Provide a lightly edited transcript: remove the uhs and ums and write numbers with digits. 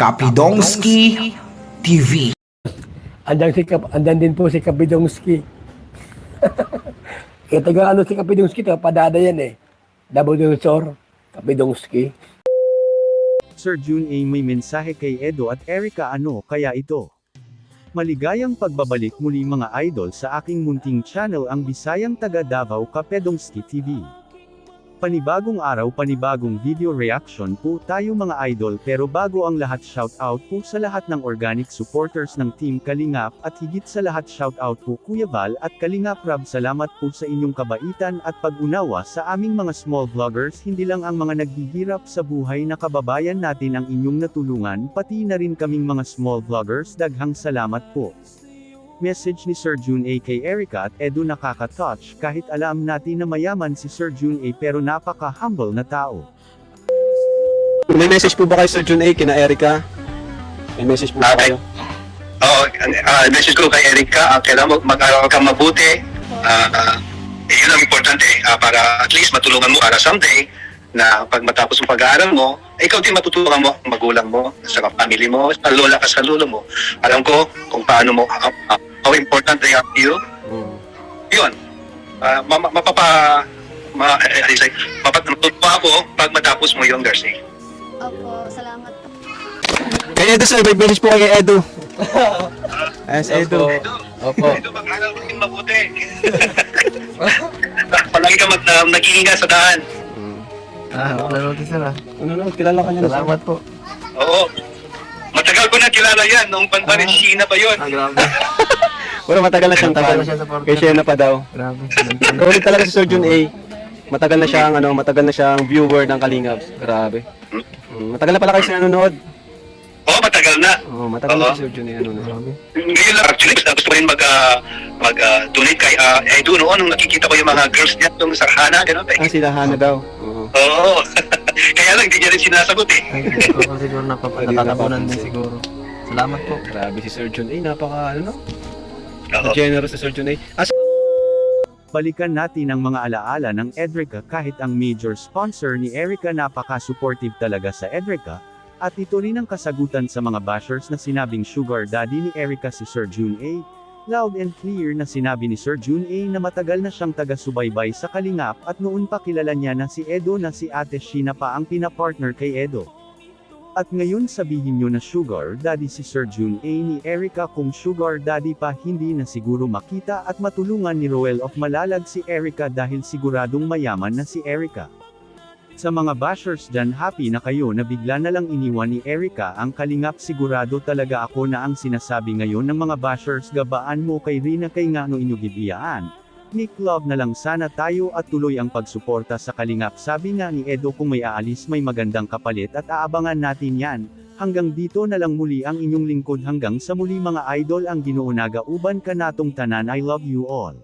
Kapidongski TV. Andan din po si Kapidongski. Kaya taga ano si Kapidongski, padada yan eh. Nabudunsor, Kapidongski. Sir June A. may mensahe kay Edo at Erica. Ano kaya ito? Maligayang pagbabalik muli mga idol sa aking munting channel, ang Bisayang Taga Davao Kapedongski TV. Panibagong araw, panibagong video reaction po tayo mga idol, pero bago ang lahat, shout out po sa lahat ng organic supporters ng Team Kalingap, at higit sa lahat shout out po Kuya Val at Kalingap Rab. Salamat po sa inyong kabaitan at pag-unawa sa aming mga small vloggers. Hindi lang ang mga naghihirap sa buhay na kababayan natin ang inyong natulungan, pati na rin kaming mga small vloggers. Daghang salamat po. Message ni Sir June A kay Erica at Edo. Nakaka-touch, kahit alam natin na mayaman si Sir June A pero napaka-humble na tao. May message po ba kayo Sir June A kina Erica? May message po ba kayo? Oo, message ko kay Erica, kailangan mag-aral ka mabuti. Yun ang importante, para at least matulungan mo para someday na pag matapos ang pag-aaral mo, ikaw din matutulungan mo ang magulang mo, sa family mo, sa lola ka sa lolo mo. Alam ko kung paano mo, how important they are to you. Yun, mapatutuwa ako pag matapos mo yung Garcia. Opo, salamat po. Kay Edo sir, may message po kay Edo. Yes, Edo. Opo. Ito, mag-aral mo din mabuti. Palagi ka nag-iingat sa daan. Wala natin sir Ano, kilala ka niya na sir? Salamat po. Oo. Matagal ko na kilala yan, noong Sheena pa yun. Grabe. Pero matagal na siyang Matagal tagal. na siya sa podcast. Kay Shena pa daw. Grabe. Solid talaga si Sir June A. Matagal na siyang viewer ng Kalingap. Grabe. Matagal na pala kayo siya nanonood. Oo, matagal na. Matagal na si Sir June A nanonood. Ngayon lang, actually, gusto ko rin mag-donate kay Edu noon, nung nakikita ko yung mga girls niya nung sa Hana, gano'n. Sila Hana daw. Oo. Kaya lang, hindi niya rin sinasagot eh. Siguro natatabunan din siguro. Salamat po. Grabe si Sir June A. Napaka, Oo. generous si Sir June A. Balikan natin ang mga alaala ng Edrica. Kahit ang major sponsor ni Erica, napaka-supportive talaga sa Edrica. At ito rin ang kasagutan sa mga bashers na sinabing sugar daddy ni Erica si Sir June A. Loud and clear na sinabi ni Sir June A na matagal na siyang taga-subaybay sa Kalingap, at noon pa kilala niya na si Edo, na si Ate Sheena pa ang pinapartner kay Edo. At ngayon sabihin niyo na sugar daddy si Sir June A ni Erica. Kung sugar daddy pa, hindi na siguro makita at matulungan ni Roel of Malalag si Erica, dahil siguradong mayaman na si Erica. Sa mga bashers dyan, happy na kayo na bigla na lang iniwan ni Erica ang Kalingap. Sigurado talaga ako na ang sinasabi ngayon ng mga bashers, gabaan mo kay Rina kay ngano inyo gibiyaan. Nick love na lang sana tayo at tuloy ang pagsuporta sa Kalingap. Sabi nga ni Edo, kung may aalis may magandang kapalit, at aabangan natin yan. Hanggang dito na lang muli ang inyong lingkod. Hanggang sa muli mga idol, ang Ginoo nagauban ka natong tanan. I love you all.